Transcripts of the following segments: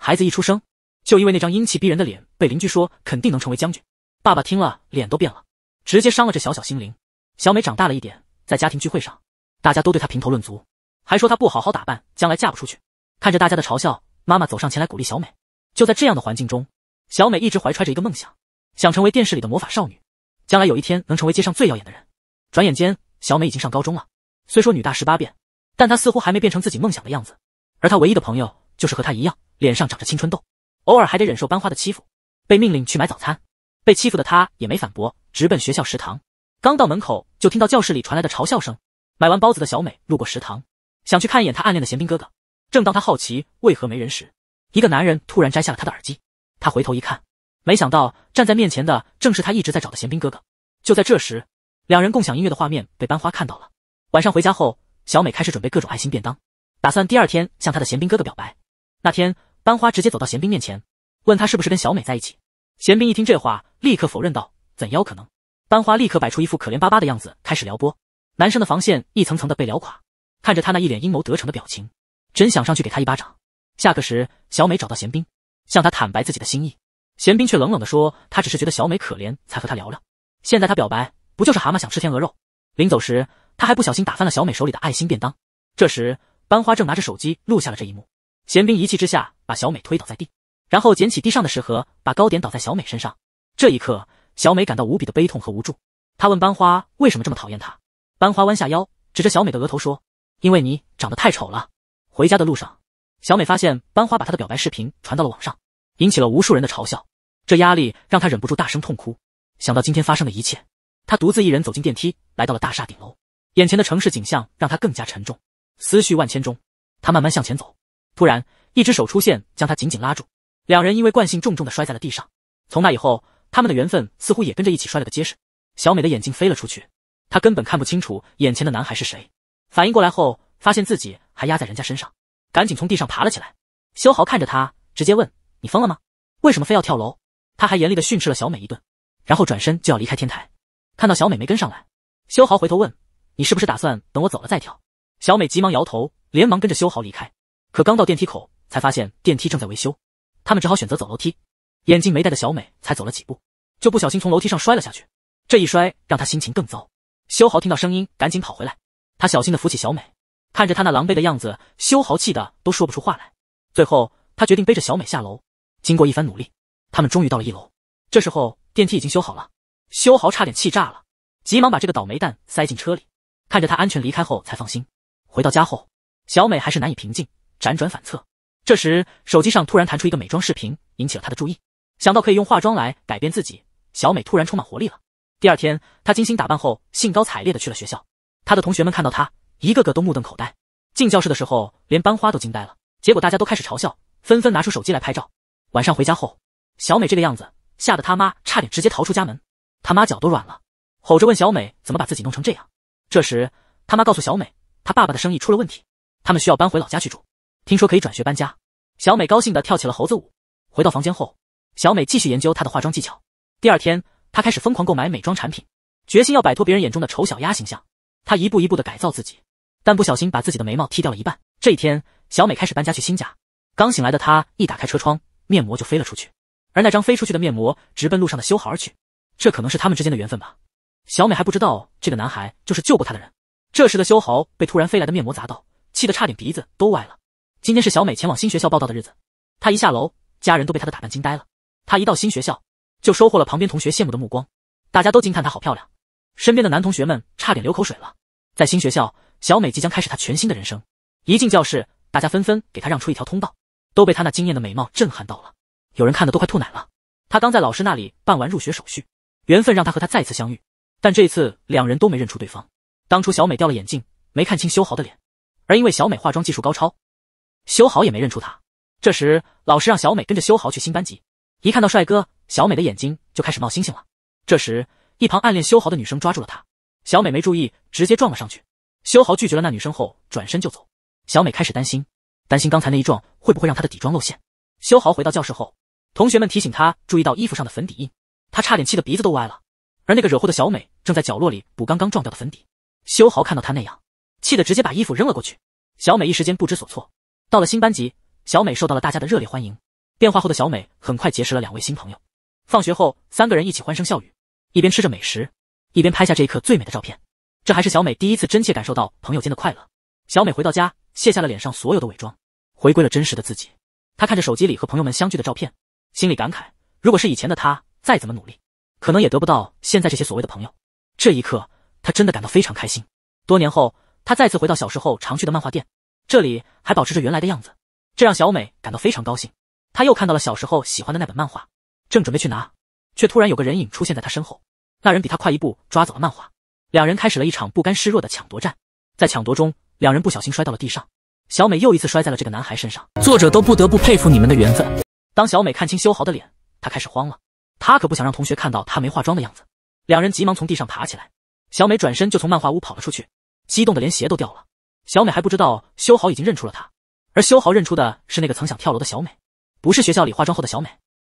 孩子一出生，就因为那张英气逼人的脸，被邻居说肯定能成为将军。爸爸听了，脸都变了，直接伤了这小小心灵。小美长大了一点，在家庭聚会上，大家都对她评头论足，还说她不好好打扮，将来嫁不出去。看着大家的嘲笑，妈妈走上前来鼓励小美。就在这样的环境中，小美一直怀揣着一个梦想，想成为电视里的魔法少女，将来有一天能成为街上最耀眼的人。转眼间，小美已经上高中了，虽说女大18变，但她似乎还没变成自己梦想的样子。而她唯一的朋友就是和她一样，脸上长着青春痘，偶尔还得忍受班花的欺负，被命令去买早餐。被欺负的她也没反驳，直奔学校食堂。刚到门口，就听到教室里传来的嘲笑声。买完包子的小美路过食堂，想去看一眼她暗恋的贤彬哥哥。正当她好奇为何没人时，一个男人突然摘下了她的耳机。她回头一看，没想到站在面前的正是她一直在找的贤彬哥哥。就在这时，两人共享音乐的画面被班花看到了。晚上回家后，小美开始准备各种爱心便当，打算第二天向她的贤彬哥哥表白。那天，班花直接走到贤彬面前，问他是不是跟小美在一起。贤彬一听这话，立刻否认道：“怎妖可能？”班花立刻摆出一副可怜巴巴的样子，开始撩拨。男生的防线一层层的被撩垮，看着他那一脸阴谋得逞的表情，真想上去给他一巴掌。下课时，小美找到贤彬，向他坦白自己的心意。贤彬却冷冷地说：“他只是觉得小美可怜，才和他聊聊。现在他表白，不就是蛤蟆想吃天鹅肉？”临走时，他还不小心打翻了小美手里的爱心便当。这时，班花正拿着手机录下了这一幕。贤彬一气之下，把小美推倒在地，然后捡起地上的食盒，把糕点倒在小美身上。这一刻，小美感到无比的悲痛和无助。她问班花为什么这么讨厌她。班花弯下腰，指着小美的额头说：“因为你长得太丑了。”回家的路上，小美发现班花把她的表白视频传到了网上，引起了无数人的嘲笑。这压力让她忍不住大声痛哭。想到今天发生的一切，她独自一人走进电梯，来到了大厦顶楼。眼前的城市景象让她更加沉重，思绪万千中，她慢慢向前走。突然，一只手出现，将她紧紧拉住。两人因为惯性重重地摔在了地上。从那以后，他们的缘分似乎也跟着一起摔了个结实。小美的眼睛飞了出去，她根本看不清楚眼前的男孩是谁。反应过来后，发现自己还压在人家身上，赶紧从地上爬了起来。修豪看着他，直接问：“你疯了吗？为什么非要跳楼？”他还严厉地训斥了小美一顿，然后转身就要离开天台。看到小美没跟上来，修豪回头问：“你是不是打算等我走了再跳？”小美急忙摇头，连忙跟着修豪离开。可刚到电梯口，才发现电梯正在维修，他们只好选择走楼梯。眼镜没戴的小美才走了几步，就不小心从楼梯上摔了下去。这一摔让她心情更糟。修豪听到声音，赶紧跑回来，他小心地扶起小美，看着她那狼狈的样子，修豪气得都说不出话来。最后，他决定背着小美下楼。经过一番努力，他们终于到了1楼。这时候，电梯已经修好了，修豪差点气炸了，急忙把这个倒霉蛋塞进车里，看着他安全离开后才放心。回到家后，小美还是难以平静，辗转反侧。这时，手机上突然弹出一个美妆视频，引起了她的注意。想到可以用化妆来改变自己，小美突然充满活力了。第二天，她精心打扮后，兴高采烈地去了学校。她的同学们看到她，一个个都目瞪口呆。进教室的时候，连班花都惊呆了。结果大家都开始嘲笑，纷纷拿出手机来拍照。晚上回家后，小美这个样子，吓得她妈差点直接逃出家门。她妈脚都软了，吼着问小美怎么把自己弄成这样。这时，她妈告诉小美，她爸爸的生意出了问题，他们需要搬回老家去住，听说可以转学搬家。小美高兴地跳起了猴子舞。回到房间后，小美继续研究她的化妆技巧。第二天，她开始疯狂购买美妆产品，决心要摆脱别人眼中的丑小鸭形象。她一步一步地改造自己，但不小心把自己的眉毛剃掉了一半。这一天，小美开始搬家去新家。刚醒来的她一打开车窗，面膜就飞了出去，而那张飞出去的面膜直奔路上的修豪而去。这可能是他们之间的缘分吧。小美还不知道这个男孩就是救过她的人。这时的修豪被突然飞来的面膜砸到，气得差点鼻子都歪了。今天是小美前往新学校报到的日子，她一下楼，家人都被她的打扮惊呆了。她一到新学校，就收获了旁边同学羡慕的目光，大家都惊叹她好漂亮。身边的男同学们差点流口水了。在新学校，小美即将开始她全新的人生。一进教室，大家纷纷给她让出一条通道，都被她那惊艳的美貌震撼到了，有人看得都快吐奶了。她刚在老师那里办完入学手续，缘分让她和他再次相遇，但这一次两人都没认出对方。当初小美掉了眼镜，没看清修豪的脸，而因为小美化妆技术高超，修豪也没认出她。这时，老师让小美跟着修豪去新班级。一看到帅哥，小美的眼睛就开始冒星星了。这时，一旁暗恋修豪的女生抓住了她，小美没注意，直接撞了上去。修豪拒绝了那女生后，转身就走。小美开始担心刚才那一撞会不会让她的底妆露馅。修豪回到教室后，同学们提醒他注意到衣服上的粉底印，他差点气得鼻子都歪了。而那个惹祸的小美正在角落里补刚刚撞掉的粉底。修豪看到他那样，气得直接把衣服扔了过去。小美一时间不知所措。到了新班级，小美受到了大家的热烈欢迎。变化后的小美很快结识了2位新朋友。放学后，3个人一起欢声笑语，一边吃着美食，一边拍下这一刻最美的照片。这还是小美第一次真切感受到朋友间的快乐。小美回到家，卸下了脸上所有的伪装，回归了真实的自己。她看着手机里和朋友们相聚的照片，心里感慨，如果是以前的她，再怎么努力，可能也得不到现在这些所谓的朋友。这一刻，她真的感到非常开心。多年后，她再次回到小时候常去的漫画店，这里还保持着原来的样子，这让小美感到非常高兴。她又看到了小时候喜欢的那本漫画，正准备去拿，却突然有个人影出现在她身后。那人比她快一步，抓走了漫画。2人开始了一场不甘示弱的抢夺战。在抢夺中，2人不小心摔到了地上，小美又一次摔在了这个男孩身上。作者都不得不佩服你们的缘分。当小美看清修豪的脸，她开始慌了，她可不想让同学看到她没化妆的样子。2人急忙从地上爬起来，小美转身就从漫画屋跑了出去，激动的连鞋都掉了。小美还不知道修豪已经认出了她，而修豪认出的是那个曾想跳楼的小美，不是学校里化妆后的小美。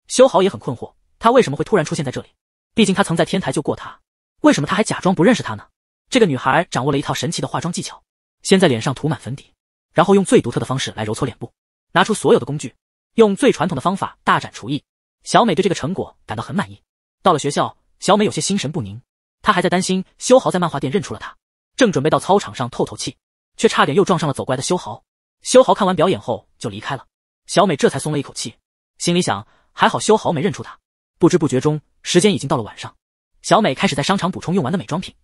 修豪也很困惑，她为什么会突然出现在这里？毕竟她曾在天台救过她，为什么她还假装不认识她呢？这个女孩掌握了一套神奇的化妆技巧，先在脸上涂满粉底，然后用最独特的方式来揉搓脸部，拿出所有的工具，用最传统的方法大展厨艺。小美对这个成果感到很满意。到了学校，小美有些心神不宁，她还在担心修豪在漫画店认出了她，正准备到操场上透透气，却差点又撞上了走过来的修豪。修豪看完表演后就离开了，小美这才松了一口气，心里想，还好修豪没认出她。不知不觉中，时间已经到了晚上，小美开始在商场补充用完的美妆品。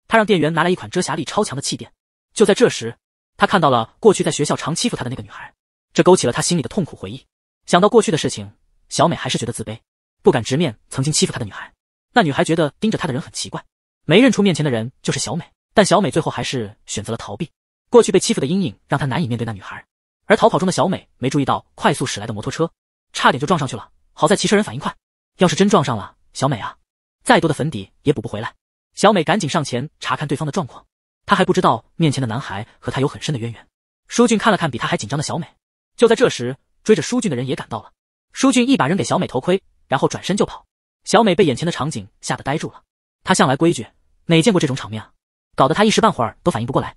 她让店员拿来一款遮瑕力超强的气垫。就在这时，她看到了过去在学校常欺负她的那个女孩，这勾起了她心里的痛苦回忆。想到过去的事情，小美还是觉得自卑，不敢直面曾经欺负她的女孩。那女孩觉得盯着她的人很奇怪，没认出面前的人就是小美。但小美最后还是选择了逃避，过去被欺负的阴影让她难以面对那女孩。而逃跑中的小美没注意到快速驶来的摩托车，差点就撞上去了，好在骑车人反应快，要是真撞上了，小美啊，再多的粉底也补不回来。小美赶紧上前查看对方的状况，她还不知道面前的男孩和她有很深的渊源。舒俊看了看比她还紧张的小美，就在这时，追着舒俊的人也赶到了。舒俊一把扔给小美头盔，然后转身就跑。小美被眼前的场景吓得呆住了，她向来规矩，哪见过这种场面啊，搞得她一时半会儿都反应不过来。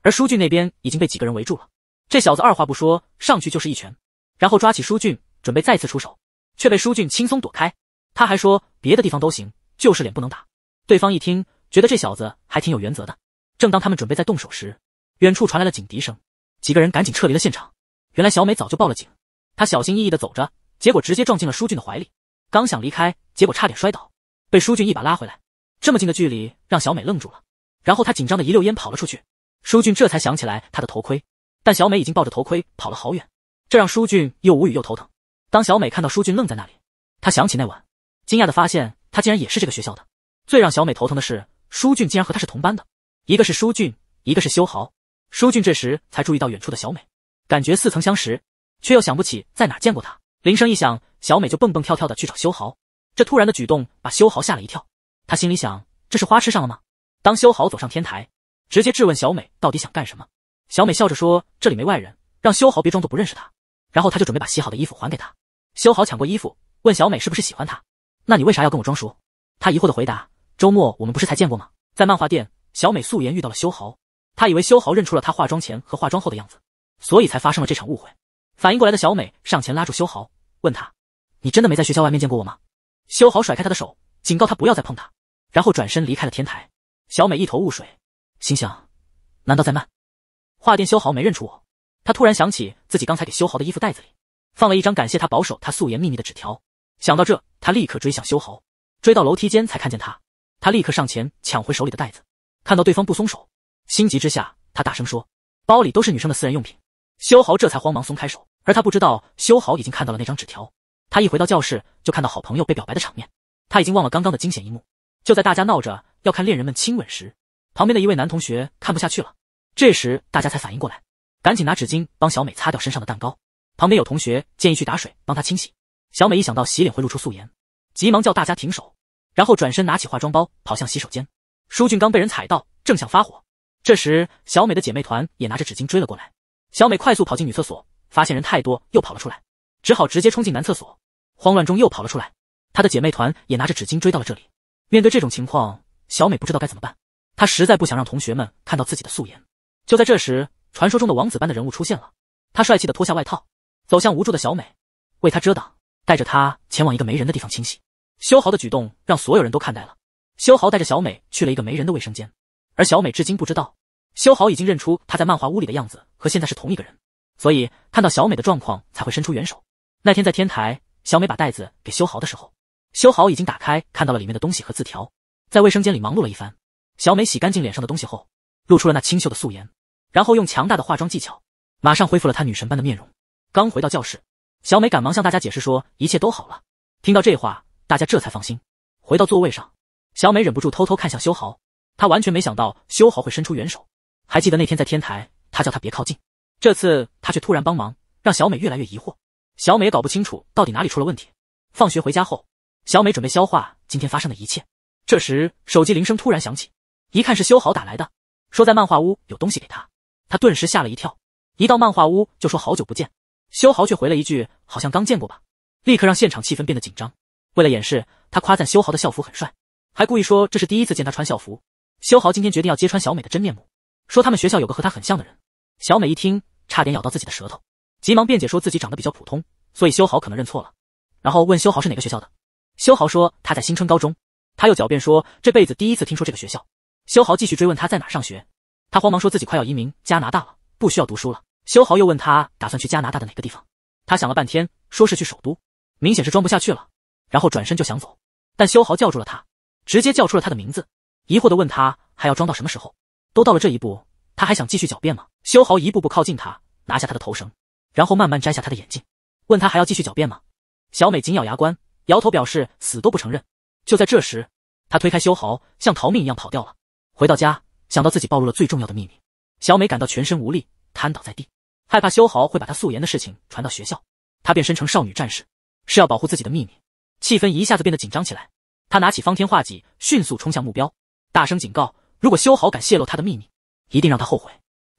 而舒俊那边已经被几个人围住了，这小子二话不说上去就是一拳，然后抓起舒俊准备再次出手，却被舒俊轻松躲开。他还说别的地方都行，就是脸不能打。对方一听，觉得这小子还挺有原则的。正当他们准备再动手时，远处传来了警笛声，几个人赶紧撤离了现场。原来小美早就报了警，她小心翼翼地走着，结果直接撞进了舒俊的怀里。刚想离开，结果差点摔倒，被舒俊一把拉回来。这么近的距离让小美愣住了，然后她紧张的一溜烟跑了出去。舒俊这才想起来他的头盔，但小美已经抱着头盔跑了好远，这让舒俊又无语又头疼。当小美看到舒俊愣在那里，她想起那晚，惊讶地发现他竟然也是这个学校的。最让小美头疼的是，舒俊竟然和他是同班的，一个是舒俊，一个是修豪。舒俊这时才注意到远处的小美，感觉似曾相识，却又想不起在哪见过他。铃声一响，小美就蹦蹦跳跳的去找修豪。这突然的举动把修豪吓了一跳，他心里想，这是花痴上了吗？当修豪走上天台，直接质问小美到底想干什么。小美笑着说，这里没外人，让修豪别装作不认识他。然后他就准备把洗好的衣服还给他。修豪抢过衣服，问小美是不是喜欢他。那你为啥要跟我装熟？他疑惑的回答，周末我们不是才见过吗？在漫画店，小美素颜遇到了修豪，她以为修豪认出了她化妆前和化妆后的样子，所以才发生了这场误会。反应过来的小美上前拉住修豪，问他，你真的没在学校外面见过我吗？修豪甩开他的手，警告他不要再碰他，然后转身离开了天台。小美一头雾水，心想，难道在漫画店修豪没认出我？她突然想起自己刚才给修豪的衣服袋子里放了一张感谢他保守他素颜秘密的纸条，想到这，她立刻追向修豪，追到楼梯间才看见他。她立刻上前抢回手里的袋子，看到对方不松手，心急之下，她大声说，包里都是女生的私人用品。修豪这才慌忙松开手，而他不知道修豪已经看到了那张纸条。他一回到教室，就看到好朋友被表白的场面，他已经忘了刚刚的惊险一幕。就在大家闹着要看恋人们亲吻时，旁边的一位男同学看不下去了，这时大家才反应过来，赶紧拿纸巾帮小美擦掉身上的蛋糕。旁边有同学建议去打水帮她清洗，小美一想到洗脸会露出素颜，急忙叫大家停手，然后转身拿起化妆包跑向洗手间。舒俊刚被人踩到，正想发火，这时小美的姐妹团也拿着纸巾追了过来。小美快速跑进女厕所，发现人太多又跑了出来，只好直接冲进男厕所，慌乱中又跑了出来。她的姐妹团也拿着纸巾追到了这里。面对这种情况，小美不知道该怎么办，她实在不想让同学们看到自己的素颜。就在这时，传说中的王子般的人物出现了，他帅气的脱下外套，走向无助的小美，为他遮挡，带着他前往一个没人的地方清洗。修豪的举动让所有人都看呆了。修豪带着小美去了一个没人的卫生间，而小美至今不知道，修豪已经认出他在漫画屋里的样子和现在是同一个人，所以看到小美的状况才会伸出援手。那天在天台，小美把袋子给修豪的时候，修豪已经打开，看到了里面的东西和字条。在卫生间里忙碌了一番，小美洗干净脸上的东西后，露出了那清秀的素颜，然后用强大的化妆技巧，马上恢复了她女神般的面容。刚回到教室，小美赶忙向大家解释说一切都好了。听到这话，大家这才放心。回到座位上，小美忍不住偷偷看向修豪，她完全没想到修豪会伸出援手。还记得那天在天台，他叫她别靠近，这次他却突然帮忙，让小美越来越疑惑。小美也搞不清楚到底哪里出了问题。放学回家后，小美准备消化今天发生的一切。这时手机铃声突然响起，一看是修豪打来的，说在漫画屋有东西给他。他顿时吓了一跳，一到漫画屋就说好久不见。修豪却回了一句好像刚见过吧，立刻让现场气氛变得紧张。为了掩饰，他夸赞修豪的校服很帅，还故意说这是第一次见他穿校服。修豪今天决定要揭穿小美的真面目，说他们学校有个和他很像的人。小美一听，差点咬到自己的舌头，急忙辩解说自己长得比较普通，所以修豪可能认错了，然后问修豪是哪个学校的。修豪说他在新春高中，他又狡辩说这辈子第一次听说这个学校。修豪继续追问他在哪上学，他慌忙说自己快要移民加拿大了，不需要读书了。修豪又问他打算去加拿大的哪个地方，他想了半天说是去首都，明显是装不下去了，然后转身就想走，但修豪叫住了他，直接叫出了他的名字，疑惑地问他还要装到什么时候，都到了这一步，他还想继续狡辩吗？修豪一步步靠近他，拿下他的头绳，然后慢慢摘下他的眼镜，问他还要继续狡辩吗？小美紧咬牙关，摇头表示死都不承认。就在这时，他推开修豪，像逃命一样跑掉了。回到家，想到自己暴露了最重要的秘密，小美感到全身无力，瘫倒在地，害怕修豪会把她素颜的事情传到学校，她变身成少女战士，是要保护自己的秘密。气氛一下子变得紧张起来，她拿起方天画戟，迅速冲向目标，大声警告，如果修豪敢泄露他的秘密，一定让他后悔。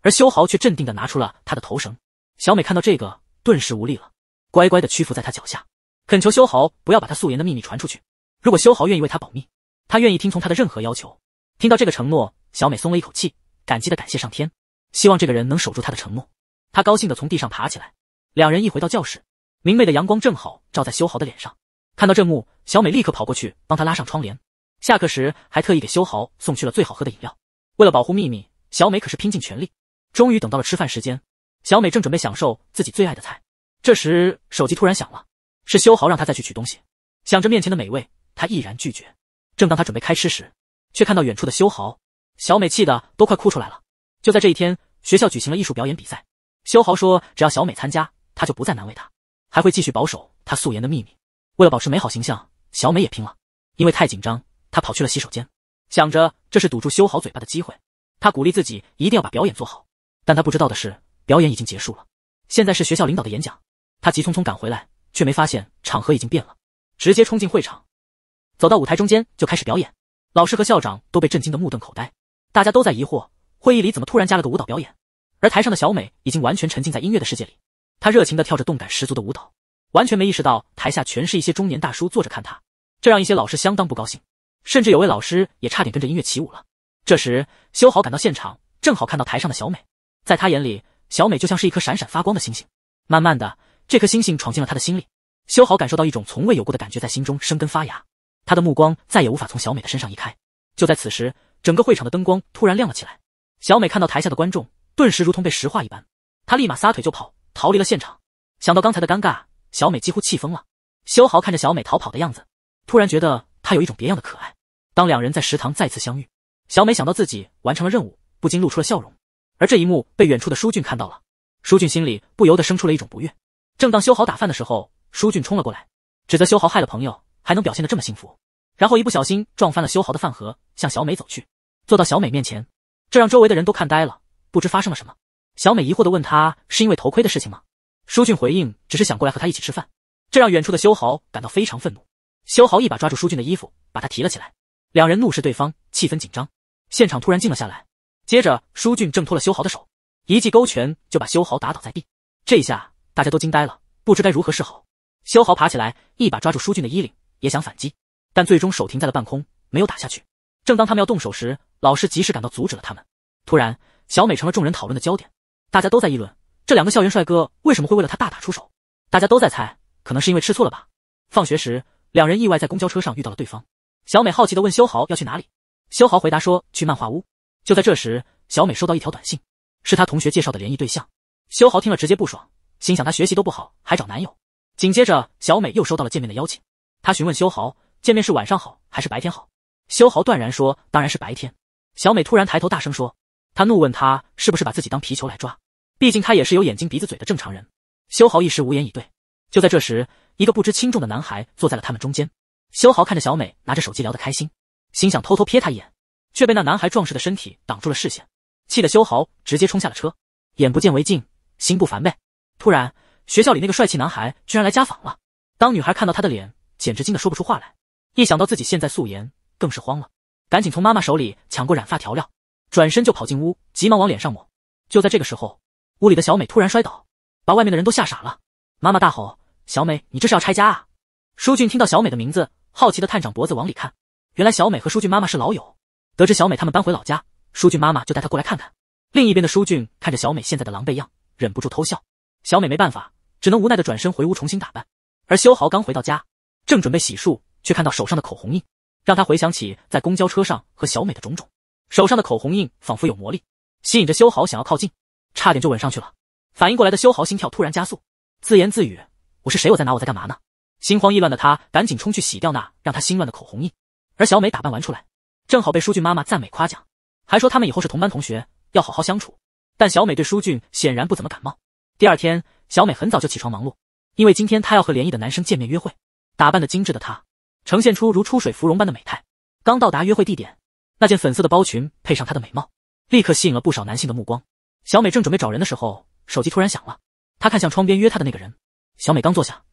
而修豪却镇定地拿出了他的头绳。小美看到这个，顿时无力了，乖乖地屈服在他脚下，恳求修豪不要把他素颜的秘密传出去。如果修豪愿意为他保密，他愿意听从他的任何要求。听到这个承诺，小美松了一口气，感激地感谢上天，希望这个人能守住他的承诺。她高兴地从地上爬起来。两人一回到教室，明媚的阳光正好照在修豪的脸上。看到这幕，小美立刻跑过去帮他拉上窗帘。下课时还特意给修豪送去了最好喝的饮料。为了保护秘密，小美可是拼尽全力。终于等到了吃饭时间，小美正准备享受自己最爱的菜，这时手机突然响了，是修豪让她再去取东西。想着面前的美味，她毅然拒绝。正当她准备开吃时，却看到远处的修豪，小美气得都快哭出来了。就在这一天，学校举行了艺术表演比赛，修豪说只要小美参加，他就不再难为她，还会继续保守她素颜的秘密。为了保持美好形象，小美也拼了。因为太紧张，她跑去了洗手间，想着这是堵住修豪嘴巴的机会。她鼓励自己一定要把表演做好，但她不知道的是，表演已经结束了。现在是学校领导的演讲，她急匆匆赶回来，却没发现场合已经变了，直接冲进会场，走到舞台中间就开始表演。老师和校长都被震惊得目瞪口呆，大家都在疑惑会议里怎么突然加了个舞蹈表演。而台上的小美已经完全沉浸在音乐的世界里，她热情地跳着动感十足的舞蹈，完全没意识到台下全是一些中年大叔坐着看她，这让一些老师相当不高兴，甚至有位老师也差点跟着音乐起舞了。这时修豪赶到现场，正好看到台上的小美，在他眼里，小美就像是一颗闪闪发光的星星。慢慢的，这颗星星闯进了他的心里，修豪感受到一种从未有过的感觉在心中生根发芽，他的目光再也无法从小美的身上移开。就在此时，整个会场的灯光突然亮了起来，小美看到台下的观众，顿时如同被石化一般，她立马撒腿就跑，逃离了现场。想到刚才的尴尬，小美几乎气疯了。修豪看着小美逃跑的样子，突然觉得她有一种别样的可爱。当两人在食堂再次相遇，小美想到自己完成了任务，不禁露出了笑容。而这一幕被远处的舒俊看到了，舒俊心里不由得生出了一种不悦。正当修豪打饭的时候，舒俊冲了过来，指责修豪害了朋友，还能表现得这么幸福，然后一不小心撞翻了修豪的饭盒，向小美走去，坐到小美面前，这让周围的人都看呆了，不知发生了什么。小美疑惑地问他是因为头盔的事情吗？舒俊回应只是想过来和他一起吃饭，这让远处的修豪感到非常愤怒。修豪一把抓住舒俊的衣服，把他提了起来，两人怒视对方，气氛紧张，现场突然静了下来。接着舒俊挣脱了修豪的手，一记勾拳就把修豪打倒在地。这一下大家都惊呆了，不知该如何是好。修豪爬起来，一把抓住舒俊的衣领，也想反击，但最终手停在了半空，没有打下去。正当他们要动手时，老师及时赶到阻止了他们。突然，小美成了众人讨论的焦点，大家都在议论这两个校园帅哥为什么会为了他大打出手。大家都在猜，可能是因为吃醋了吧。放学时，两人意外在公交车上遇到了对方。小美好奇地问修豪要去哪里，修豪回答说去漫画屋。就在这时，小美收到一条短信，是她同学介绍的联谊对象。修豪听了直接不爽，心想她学习都不好，还找男友。紧接着，小美又收到了见面的邀请，她询问修豪见面是晚上好还是白天好。修豪断然说当然是白天。小美突然抬头大声说，她怒问他是不是把自己当皮球来抓，毕竟他也是有眼睛鼻子嘴的正常人。修豪一时无言以对。就在这时，一个不知轻重的男孩坐在了他们中间。修豪看着小美拿着手机聊得开心，心想偷偷瞥他一眼，却被那男孩壮实的身体挡住了视线，气得修豪直接冲下了车。眼不见为净，心不烦呗。突然，学校里那个帅气男孩居然来家访了。当女孩看到他的脸，简直惊得说不出话来。一想到自己现在素颜，更是慌了，赶紧从妈妈手里抢过染发调料，转身就跑进屋，急忙往脸上抹。就在这个时候，屋里的小美突然摔倒，把外面的人都吓傻了。妈妈大吼，小美，你这是要拆家啊？舒俊听到小美的名字，好奇地探长脖子往里看，原来小美和舒俊妈妈是老友。得知小美他们搬回老家，舒俊妈妈就带她过来看看。另一边的舒俊看着小美现在的狼狈样，忍不住偷笑。小美没办法，只能无奈地转身回屋重新打扮。而修豪刚回到家，正准备洗漱，却看到手上的口红印，让他回想起在公交车上和小美的种种。手上的口红印仿佛有魔力，吸引着修豪想要靠近，差点就吻上去了。反应过来的修豪心跳突然加速，自言自语，我是谁？我在哪？我在干嘛呢？心慌意乱的他赶紧冲去洗掉那让他心乱的口红印。而小美打扮完出来，正好被舒俊妈妈赞美夸奖，还说他们以后是同班同学，要好好相处。但小美对舒俊显然不怎么感冒。第二天，小美很早就起床忙碌，因为今天她要和联谊的男生见面约会。打扮得精致的她呈现出如出水芙蓉般的美态。刚到达约会地点，那件粉色的包裙配上她的美貌，立刻吸引了不少男性的目光。小美正准备找人的时候，手机突然响了。她看向窗边约她的那个人，小美刚坐下，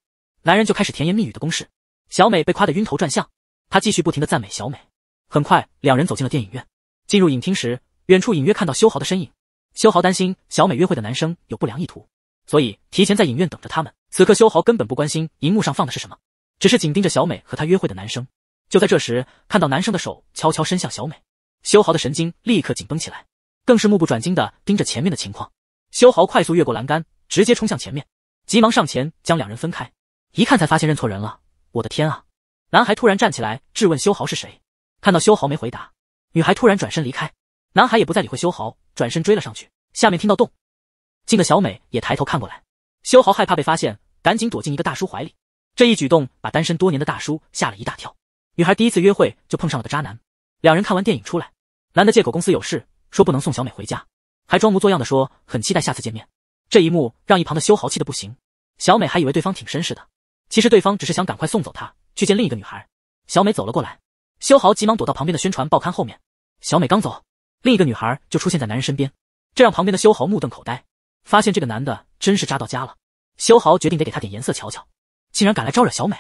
男人就开始甜言蜜语的攻势。小美被夸得晕头转向，她继续不停地赞美小美。很快，两人走进了电影院。进入影厅时，远处隐约看到修豪的身影。修豪担心小美约会的男生有不良意图，所以提前在影院等着他们。此刻修豪根本不关心荧幕上放的是什么，只是紧盯着小美和他约会的男生。就在这时，看到男生的手悄悄伸向小美，修豪的神经立刻紧绷起来，更是目不转睛地盯着前面的情况。修豪快速越过栏杆，直接冲向前面，急忙上前将两人分开。一看才发现认错人了，我的天啊！男孩突然站起来质问修豪是谁。看到修豪没回答，女孩突然转身离开。男孩也不再理会修豪，转身追了上去。下面听到动静的小美也抬头看过来。修豪害怕被发现，赶紧躲进一个大叔怀里。这一举动把单身多年的大叔吓了一大跳。女孩第一次约会就碰上了个渣男。两人看完电影出来，男的借口公司有事，说不能送小美回家，还装模作样的说很期待下次见面。这一幕让一旁的修豪气得不行。小美还以为对方挺绅士的，其实对方只是想赶快送走她，去见另一个女孩。小美走了过来，修豪急忙躲到旁边的宣传报刊后面。小美刚走，另一个女孩就出现在男人身边，这让旁边的修豪目瞪口呆，发现这个男的真是渣到家了。修豪决定得给他点颜色瞧瞧，竟然敢来招惹小美。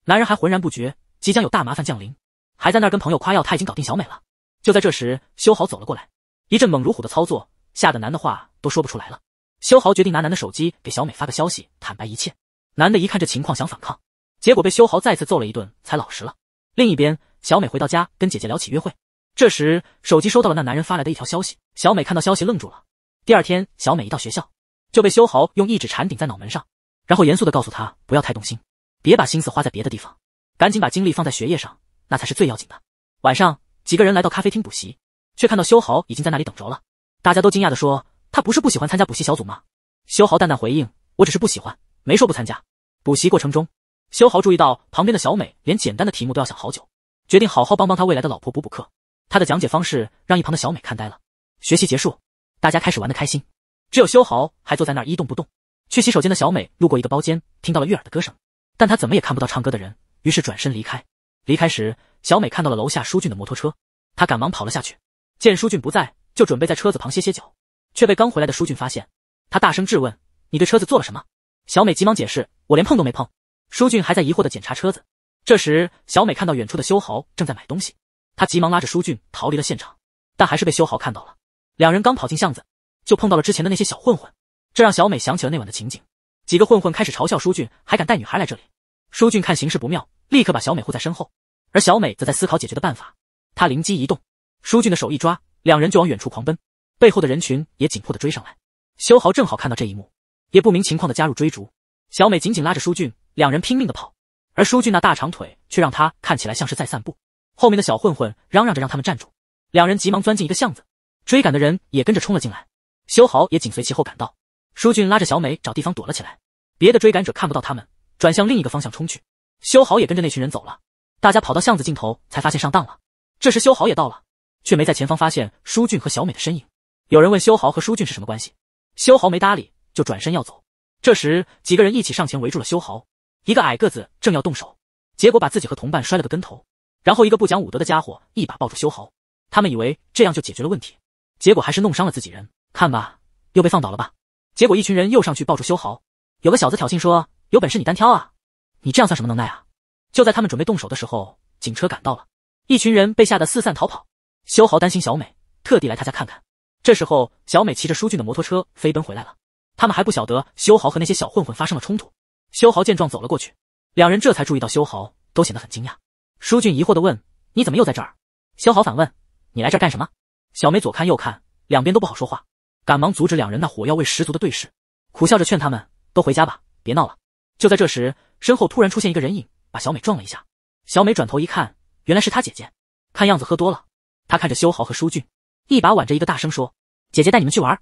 男人还浑然不觉即将有大麻烦降临，还在那儿跟朋友夸耀他已经搞定小美了。就在这时，修豪走了过来，一阵猛如虎的操作，吓得男的话都说不出来了。修豪决定拿男的手机给小美发个消息，坦白一切。男的一看这情况想反抗，结果被修豪再次揍了一顿，才老实了。另一边，小美回到家跟姐姐聊起约会。这时手机收到了那男人发来的一条消息，小美看到消息愣住了。第二天，小美一到学校就被修豪用一指禅顶在脑门上，然后严肃地告诉她不要太动心，别把心思花在别的地方，赶紧把精力放在学业上，那才是最要紧的。晚上几个人来到咖啡厅补习，却看到修豪已经在那里等着了。大家都惊讶地说，他不是不喜欢参加补习小组吗？修豪淡淡回应，我只是不喜欢，没说不参加。补习过程中，修豪注意到旁边的小美连简单的题目都要想好久，决定好好帮他未来的老婆补补课。他的讲解方式让一旁的小美看呆了。学习结束，大家开始玩得开心，只有修豪还坐在那儿一动不动。去洗手间的小美路过一个包间，听到了悦耳的歌声，但她怎么也看不到唱歌的人，于是转身离开。离开时，小美看到了楼下舒俊的摩托车，她赶忙跑了下去，见舒俊不在，就准备在车子旁歇歇脚，却被刚回来的舒俊发现。他大声质问，你对车子做了什么？小美急忙解释，我连碰都没碰。舒俊还在疑惑地检查车子。这时小美看到远处的修豪正在买东西，她急忙拉着舒俊逃离了现场，但还是被修豪看到了。两人刚跑进巷子，就碰到了之前的那些小混混，这让小美想起了那晚的情景。几个混混开始嘲笑舒俊还敢带女孩来这里。舒俊看形势不妙，立刻把小美护在身后，而小美则在思考解决的办法。她灵机一动，舒俊的手一抓，两人就往远处狂奔，背后的人群也紧迫地追上来。修豪正好看到这一幕，也不明情况地加入追逐。小美紧紧拉着舒俊，两人拼命地跑，而舒俊那大长腿却让他看起来像是在散步。后面的小混混嚷嚷着让他们站住，两人急忙钻进一个巷子，追赶的人也跟着冲了进来，修豪也紧随其后赶到。舒俊拉着小美找地方躲了起来，别的追赶者看不到他们，转向另一个方向冲去。修豪也跟着那群人走了，大家跑到巷子尽头才发现上当了。这时修豪也到了，却没在前方发现舒俊和小美的身影。有人问修豪和舒俊是什么关系，修豪没搭理，就转身要走。这时几个人一起上前围住了修豪，一个矮个子正要动手，结果把自己和同伴摔了个跟头，然后一个不讲武德的家伙一把抱住修豪，他们以为这样就解决了问题，结果还是弄伤了自己人。看吧，又被放倒了吧。结果一群人又上去抱住修豪，有个小子挑衅说，有本事你单挑啊，你这样算什么能耐啊。就在他们准备动手的时候，警车赶到了，一群人被吓得四散逃跑。修豪担心小美，特地来他家看看。这时候小美骑着舒俊的摩托车飞奔回来了，他们还不晓得修豪和那些小混混发生了冲突。修豪见状走了过去，两人这才注意到修豪，都显得很惊讶。舒俊疑惑地问，你怎么又在这儿？修豪反问，你来这儿干什么？小美左看右看，两边都不好说话，赶忙阻止两人那火药味十足的对视，苦笑着劝他们都回家吧，别闹了。就在这时，身后突然出现一个人影，把小美撞了一下。小美转头一看，原来是她姐姐，看样子喝多了。她看着修豪和舒俊，一把挽着一个大声说，姐姐带你们去玩。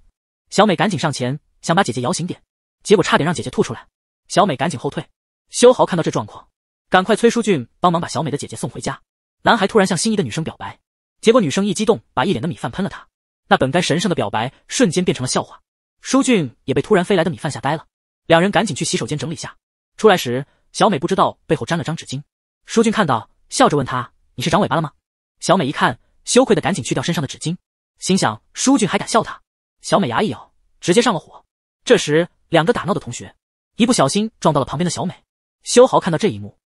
小美赶紧上前想把姐姐摇醒点，结果差点让姐姐吐出来。小美赶紧后退。修豪看到这状况，赶快催舒俊帮忙把小美的姐姐送回家。男孩突然向心仪的女生表白，结果女生一激动把一脸的米饭喷了他，那本该神圣的表白瞬间变成了笑话。舒俊也被突然飞来的米饭吓呆了，两人赶紧去洗手间整理下。出来时，小美不知道背后粘了张纸巾，舒俊看到笑着问她，你是长尾巴了吗？小美一看，羞愧的赶紧去掉身上的纸巾，心想舒俊还敢笑她。小美牙一咬，直接上了火。这时两个打闹的同学一不小心撞到了旁边的小美，修豪看到这一幕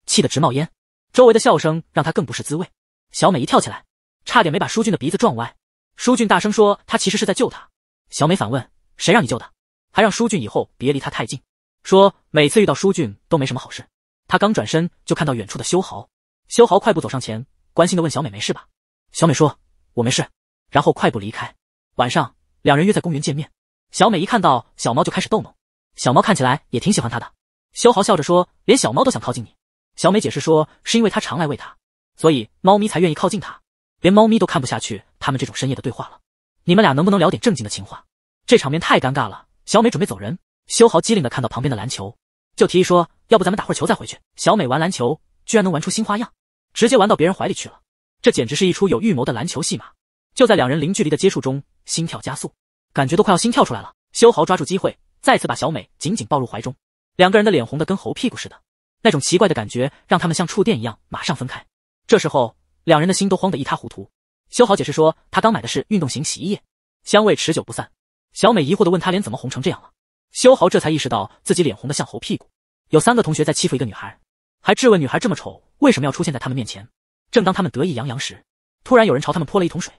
气得直冒烟，周围的笑声让他更不是滋味。小美一跳起来，差点没把舒俊的鼻子撞歪。舒俊大声说他其实是在救他。小美反问，谁让你救的？还让舒俊以后别离他太近，说每次遇到舒俊都没什么好事。他刚转身就看到远处的修豪，修豪快步走上前，关心地问小美没事吧？小美说我没事，然后快步离开。晚上两人约在公园见面，小美一看到小猫就开始逗弄，小猫看起来也挺喜欢她的。修豪笑着说连小猫都想靠近你。小美解释说是因为他常来喂它，所以猫咪才愿意靠近他，连猫咪都看不下去他们这种深夜的对话了。你们俩能不能聊点正经的情话？这场面太尴尬了。小美准备走人，修豪机灵的看到旁边的篮球，就提议说要不咱们打会儿球再回去。小美玩篮球居然能玩出新花样，直接玩到别人怀里去了，这简直是一出有预谋的篮球戏码。就在两人零距离的接触中，心跳加速，感觉都快要心跳出来了。修豪抓住机会再次把小美紧紧抱入怀中，两个人的脸红得跟猴屁股似的，那种奇怪的感觉让他们像触电一样马上分开。这时候两人的心都慌得一塌糊涂。修豪解释说他刚买的是运动型洗衣液，香味持久不散。小美疑惑地问他脸怎么红成这样了，修豪这才意识到自己脸红得像猴屁股。有3个同学在欺负一个女孩，还质问女孩这么丑为什么要出现在他们面前。正当他们得意洋洋时，突然有人朝他们泼了一桶水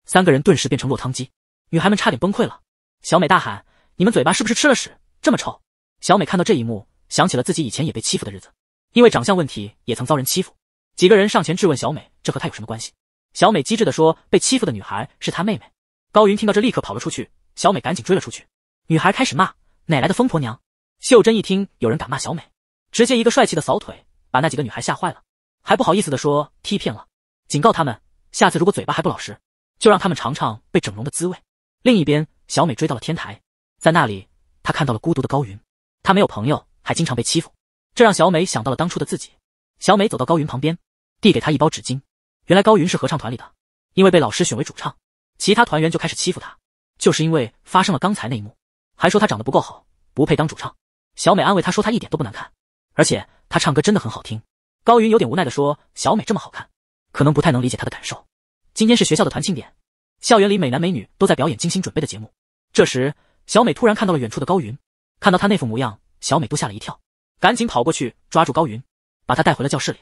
，3个人顿时变成落汤鸡，女孩们差点崩溃了。小美大喊，你们嘴巴是不是吃了屎这么臭？小美看到这一幕，想起了自己以前也被欺负的日子，因为长相问题也曾遭人欺负。几个人上前质问小美这和她有什么关系。小美机智地说被欺负的女孩是她妹妹。高云听到这立刻跑了出去，小美赶紧追了出去。女孩开始骂哪来的疯婆娘。秀珍一听有人敢骂小美，直接一个帅气的扫腿，把那几个女孩吓坏了，还不好意思地说踢骗了，警告他们下次如果嘴巴还不老实，就让他们尝尝被整容的滋味。另一边，小美追到了天台，在那里她看到了孤独的高云，她没有朋友，还经常被欺负，这让小美想到了当初的自己。小美走到高云旁边，递给他一包纸巾。原来高云是合唱团里的，因为被老师选为主唱，其他团员就开始欺负他，就是因为发生了刚才那一幕，还说他长得不够好，不配当主唱。小美安慰他说他一点都不难看，而且他唱歌真的很好听。高云有点无奈地说小美这么好看，可能不太能理解他的感受。今天是学校的团庆典，校园里美男美女都在表演精心准备的节目。这时小美突然看到了远处的高云，看到他那副模样，小美都吓了一跳，赶紧跑过去抓住高云，把他带回了教室里。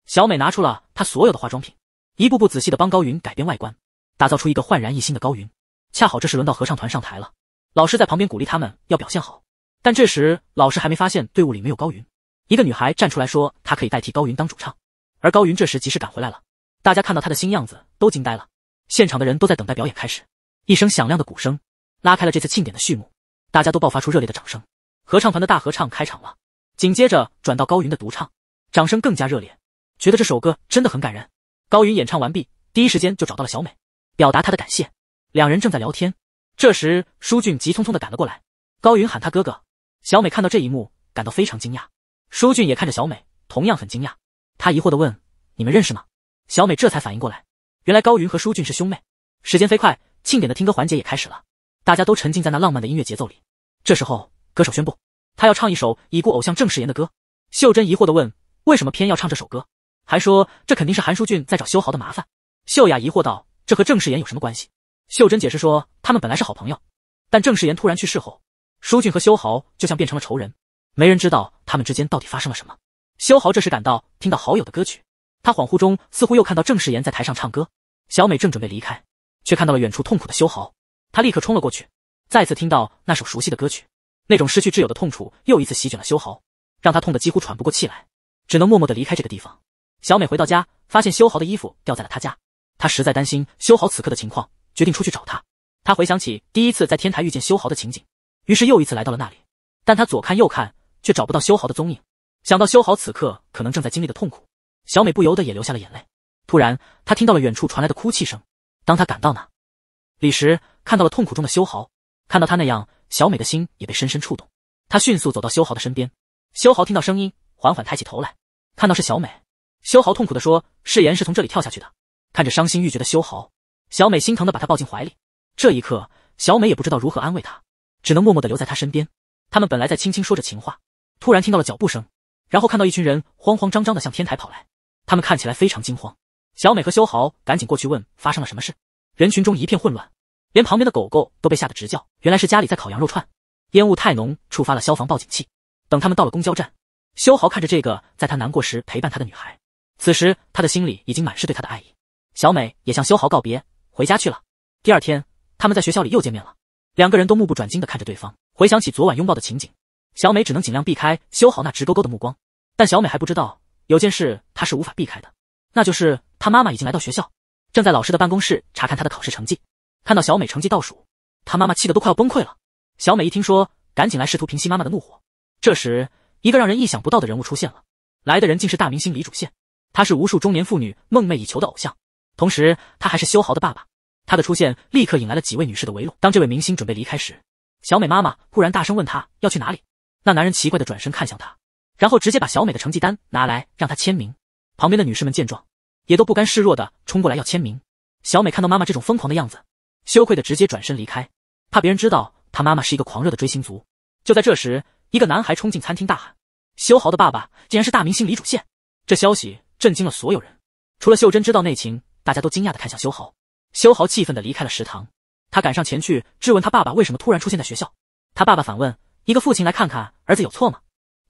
小美拿出了她所有的化妆品，一步步仔细地帮高云改变外观，打造出一个焕然一新的高云。恰好这时轮到合唱团上台了，老师在旁边鼓励他们要表现好，但这时老师还没发现队伍里没有高云。一个女孩站出来说她可以代替高云当主唱，而高云这时及时赶回来了。大家看到她的新样子都惊呆了，现场的人都在等待表演开始。一声响亮的鼓声拉开了这次庆典的序幕，大家都爆发出热烈的掌声。合唱团的大合唱开场了，紧接着转到高云的独唱，掌声更加热烈，觉得这首歌真的很感人。高云演唱完毕，第一时间就找到了小美，表达他的感谢。两人正在聊天，这时舒俊急匆匆地赶了过来，高云喊他哥哥。小美看到这一幕，感到非常惊讶。舒俊也看着小美，同样很惊讶。他疑惑地问：你们认识吗？小美这才反应过来，原来高云和舒俊是兄妹。时间飞快，庆典的听歌环节也开始了，大家都沉浸在那浪漫的音乐节奏里。这时候，歌手宣布，他要唱一首已故偶像郑世妍的歌。秀珍疑惑地问：为什么偏要唱这首歌？还说这肯定是韩书俊在找修豪的麻烦。秀雅疑惑道：这和郑世妍有什么关系？秀珍解释说，他们本来是好朋友，但郑世妍突然去世后，书俊和修豪就像变成了仇人，没人知道他们之间到底发生了什么。修豪这时赶到，听到好友的歌曲，他恍惚中似乎又看到郑世妍在台上唱歌。小美正准备离开，却看到了远处痛苦的修豪，他立刻冲了过去，再次听到那首熟悉的歌曲，那种失去挚友的痛楚又一次席卷了修豪，让他痛得几乎喘不过气来，只能默默地离开这个地方。小美回到家，发现修豪的衣服掉在了他家，她实在担心修豪此刻的情况，决定出去找他。她回想起第一次在天台遇见修豪的情景，于是又一次来到了那里，但她左看右看，却找不到修豪的踪影。想到修豪此刻可能正在经历的痛苦，小美不由得也流下了眼泪。突然，她听到了远处传来的哭泣声。当她赶到那里时，看到了痛苦中的修豪，看到他那样，小美的心也被深深触动。她迅速走到修豪的身边，修豪听到声音，缓缓抬起头来，看到是小美。修豪痛苦地说：世妍是从这里跳下去的。看着伤心欲绝的修豪，小美心疼地把他抱进怀里。这一刻，小美也不知道如何安慰他，只能默默地留在他身边。他们本来在轻轻说着情话，突然听到了脚步声，然后看到一群人慌慌张张地向天台跑来，他们看起来非常惊慌。小美和修豪赶紧过去问发生了什么事。人群中一片混乱，连旁边的狗狗都被吓得直叫，原来是家里在烤羊肉串，烟雾太浓，触发了消防报警器。等他们到了公交站，修豪看着这个在他难过时陪伴他的女孩，此时他的心里已经满是对他的爱意。小美也向修豪告别，回家去了。第二天，他们在学校里又见面了，两个人都目不转睛地看着对方，回想起昨晚拥抱的情景，小美只能尽量避开修豪那直勾勾的目光。但小美还不知道，有件事她是无法避开的，那就是她妈妈已经来到学校，正在老师的办公室查看她的考试成绩。看到小美成绩倒数，她妈妈气得都快要崩溃了。小美一听说，赶紧来试图平息妈妈的怒火。这时，一个让人意想不到的人物出现了，来的人竟是大明星李主宪。他是无数中年妇女梦寐以求的偶像，同时他还是修豪的爸爸。他的出现立刻引来了几位女士的围拢。当这位明星准备离开时，小美妈妈忽然大声问他要去哪里。那男人奇怪地转身看向他，然后直接把小美的成绩单拿来让她签名。旁边的女士们见状，也都不甘示弱地冲过来要签名。小美看到妈妈这种疯狂的样子，羞愧地直接转身离开，怕别人知道她妈妈是一个狂热的追星族。就在这时，一个男孩冲进餐厅大喊：修豪的爸爸竟然是大明星李主宪！这消息震惊了所有人，除了秀珍知道内情，大家都惊讶地看向修豪。修豪气愤地离开了食堂，他赶上前去质问他爸爸为什么突然出现在学校。他爸爸反问：一个父亲来看看儿子有错吗？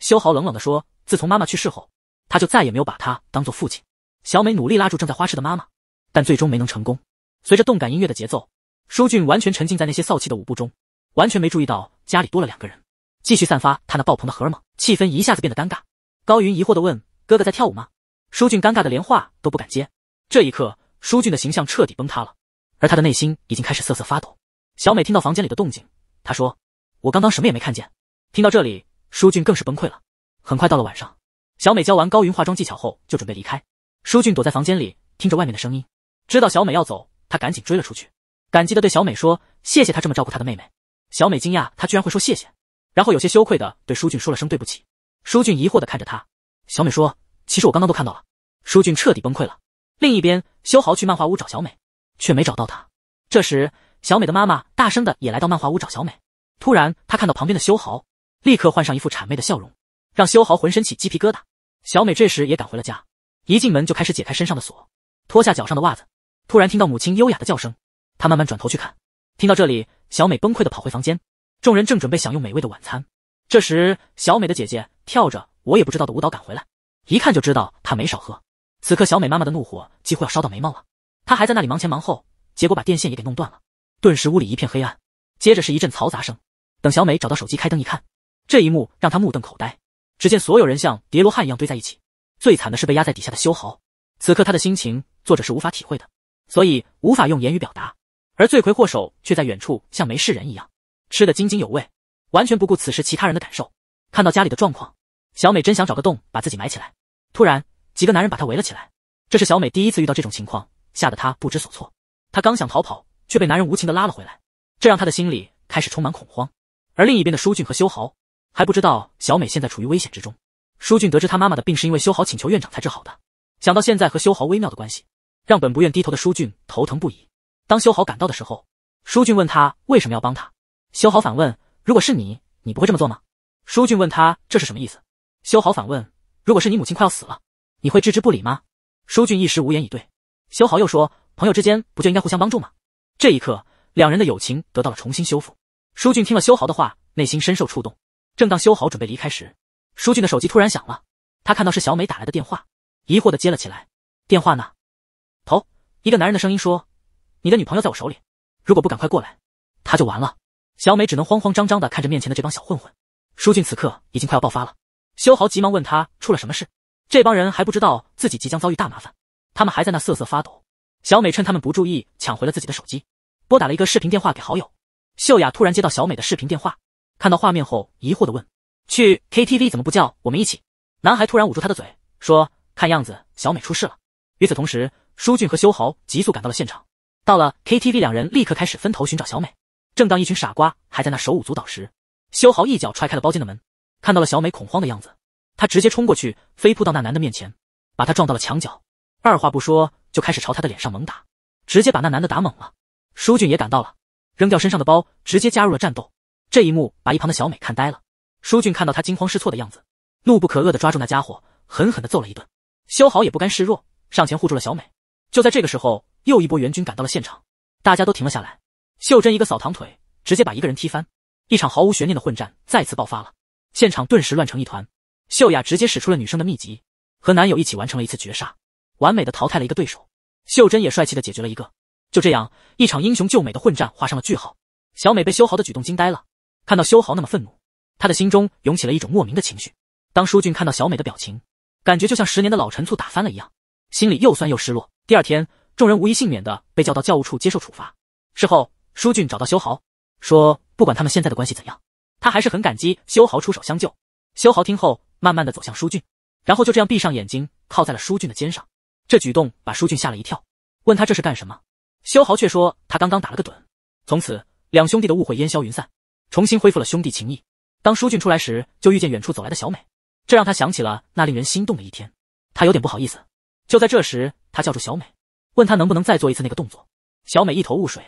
修豪冷冷地说：自从妈妈去世后，他就再也没有把他当作父亲。小美努力拉住正在花痴的妈妈，但最终没能成功。随着动感音乐的节奏，舒俊完全沉浸在那些骚气的舞步中，完全没注意到家里多了两个人，继续散发他那爆棚的荷尔蒙，气氛一下子变得尴尬。高云疑惑地问：哥哥在跳舞吗？舒俊尴尬的连话都不敢接。这一刻，舒俊的形象彻底崩塌了，而他的内心已经开始瑟瑟发抖。小美听到房间里的动静，她说：我刚刚什么也没看见。听到这里，舒俊更是崩溃了。很快到了晚上，小美教完高云化妆技巧后就准备离开，舒俊躲在房间里听着外面的声音，知道小美要走，他赶紧追了出去，感激地对小美说：谢谢他这么照顾他的妹妹。小美惊讶他居然会说谢谢，然后有些羞愧地对舒俊说了声对不起。舒俊疑惑地看着他，小美说：其实我刚刚都看到了。舒俊彻底崩溃了。另一边，修豪去漫画屋找小美，却没找到她。这时，小美的妈妈大声的也来到漫画屋找小美。突然，她看到旁边的修豪，立刻换上一副谄媚的笑容，让修豪浑身起鸡皮疙瘩。小美这时也赶回了家，一进门就开始解开身上的锁，脱下脚上的袜子。突然听到母亲优雅的叫声，她慢慢转头去看。听到这里，小美崩溃的跑回房间。众人正准备享用美味的晚餐，这时小美的姐姐跳着我也不知道的舞蹈赶回来，一看就知道她没少喝。此刻小美妈妈的怒火几乎要烧到眉毛了，她还在那里忙前忙后，结果把电线也给弄断了。顿时屋里一片黑暗，接着是一阵嘈杂声。等小美找到手机开灯一看，这一幕让她目瞪口呆。只见所有人像叠罗汉一样堆在一起，最惨的是被压在底下的修豪。此刻他的心情，作者是无法体会的，所以无法用言语表达。而罪魁祸首却在远处像没事人一样，吃得津津有味，完全不顾此时其他人的感受。看到家里的状况，小美真想找个洞把自己埋起来，突然几个男人把她围了起来。这是小美第一次遇到这种情况，吓得她不知所措。她刚想逃跑，却被男人无情地拉了回来，这让她的心里开始充满恐慌。而另一边的舒俊和修豪还不知道小美现在处于危险之中。舒俊得知他妈妈的病是因为修豪请求院长才治好的，想到现在和修豪微妙的关系，让本不愿低头的舒俊头疼不已。当修豪赶到的时候，舒俊问他为什么要帮他，修豪反问：如果是你，你不会这么做吗？舒俊问他这是什么意思，修豪反问：如果是你母亲快要死了，你会置之不理吗？舒俊一时无言以对。修豪又说：朋友之间不就应该互相帮助吗？这一刻，两人的友情得到了重新修复。舒俊听了修豪的话，内心深受触动。正当修豪准备离开时，舒俊的手机突然响了，他看到是小美打来的电话，疑惑地接了起来。电话呢？头，一个男人的声音说：你的女朋友在我手里，如果不赶快过来，她就完了。小美只能慌慌张张地看着面前的这帮小混混。舒俊此刻已经快要爆发了，修豪急忙问他出了什么事。这帮人还不知道自己即将遭遇大麻烦，他们还在那瑟瑟发抖。小美趁他们不注意抢回了自己的手机，拨打了一个视频电话给好友。秀雅突然接到小美的视频电话，看到画面后疑惑地问：去 KTV 怎么不叫我们一起？男孩突然捂住她的嘴说：看样子小美出事了。与此同时，舒俊和修豪急速赶到了现场。到了 KTV， 两人立刻开始分头寻找小美。正当一群傻瓜还在那手舞足蹈时，修豪一脚踹开了包间的门，看到了小美恐慌的样子，他直接冲过去，飞扑到那男的面前，把他撞到了墙角，二话不说就开始朝他的脸上猛打，直接把那男的打懵了。舒俊也赶到了，扔掉身上的包，直接加入了战斗。这一幕把一旁的小美看呆了。舒俊看到他惊慌失措的样子，怒不可遏地抓住那家伙，狠狠地揍了一顿。修豪也不甘示弱，上前护住了小美。就在这个时候，又一波援军赶到了现场，大家都停了下来。秀珍一个扫堂腿，直接把一个人踢翻，一场毫无悬念的混战再次爆发了，现场顿时乱成一团。秀雅直接使出了女生的秘籍，和男友一起完成了一次绝杀，完美的淘汰了一个对手。秀珍也帅气的解决了一个。就这样，一场英雄救美的混战画上了句号。小美被修豪的举动惊呆了，看到修豪那么愤怒，她的心中涌起了一种莫名的情绪。当舒俊看到小美的表情，感觉就像10年的老陈醋打翻了一样，心里又酸又失落。第二天，众人无一幸免的被叫到教务处接受处罚。事后，舒俊找到修豪，说不管他们现在的关系怎样，他还是很感激修豪出手相救。修豪听后，慢慢的走向舒俊，然后就这样闭上眼睛，靠在了舒俊的肩上。这举动把舒俊吓了一跳，问他这是干什么。修豪却说他刚刚打了个盹。从此，两兄弟的误会烟消云散，重新恢复了兄弟情谊。当舒俊出来时，就遇见远处走来的小美，这让他想起了那令人心动的一天，他有点不好意思。就在这时，他叫住小美，问他能不能再做一次那个动作。小美一头雾水，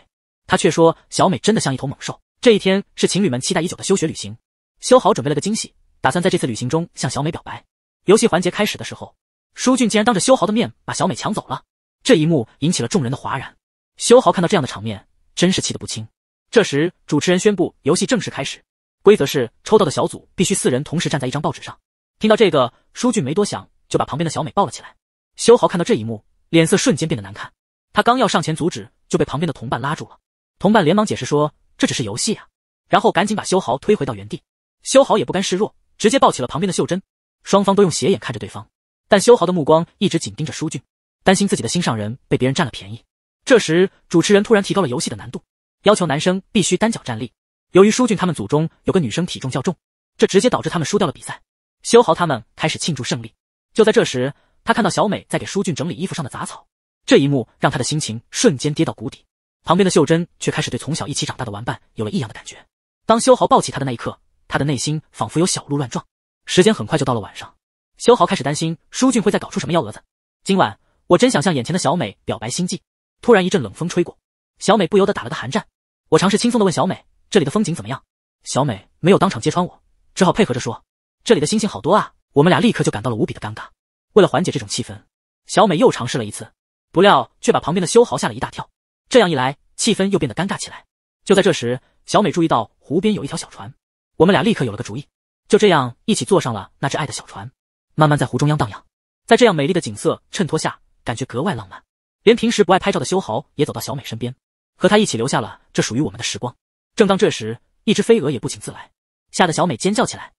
他却说小美真的像一头猛兽。这一天是情侣们期待已久的休学旅行，修豪准备了个惊喜，打算在这次旅行中向小美表白。游戏环节开始的时候，舒俊竟然当着修豪的面把小美抢走了，这一幕引起了众人的哗然。修豪看到这样的场面，真是气得不轻。这时，主持人宣布游戏正式开始，规则是抽到的小组必须4人同时站在一张报纸上。听到这个，舒俊没多想，就把旁边的小美抱了起来。修豪看到这一幕，脸色瞬间变得难看，他刚要上前阻止，就被旁边的同伴拉住了。同伴连忙解释说这只是游戏啊，然后赶紧把修豪推回到原地。修豪也不甘示弱，直接抱起了旁边的秀珍，双方都用斜眼看着对方，但修豪的目光一直紧盯着舒俊，担心自己的心上人被别人占了便宜。这时，主持人突然提高了游戏的难度，要求男生必须单脚站立。由于舒俊他们组中有个女生体重较重，这直接导致他们输掉了比赛。修豪他们开始庆祝胜利。就在这时，他看到小美在给舒俊整理衣服上的杂草，这一幕让他的心情瞬间跌到谷底。旁边的秀珍却开始对从小一起长大的玩伴有了异样的感觉。当修豪抱起他的那一刻，他的内心仿佛有小鹿乱撞。时间很快就到了晚上，修豪开始担心舒俊会再搞出什么幺蛾子。今晚我真想向眼前的小美表白心迹。突然一阵冷风吹过，小美不由得打了个寒战。我尝试轻松地问小美这里的风景怎么样，小美没有当场揭穿我，只好配合着说这里的星星好多啊。我们俩立刻就感到了无比的尴尬。为了缓解这种气氛，小美又尝试了一次，不料却把旁边的修豪吓了一大跳。这样一来，气氛又变得尴尬起来。就在这时，小美注意到湖边有一条小船，我们俩立刻有了个主意，就这样一起坐上了那只爱的小船，慢慢在湖中央荡漾。在这样美丽的景色衬托下，感觉格外浪漫。连平时不爱拍照的修豪也走到小美身边，和她一起留下了这属于我们的时光。正当这时，一只飞蛾也不请自来，吓得小美尖叫起来。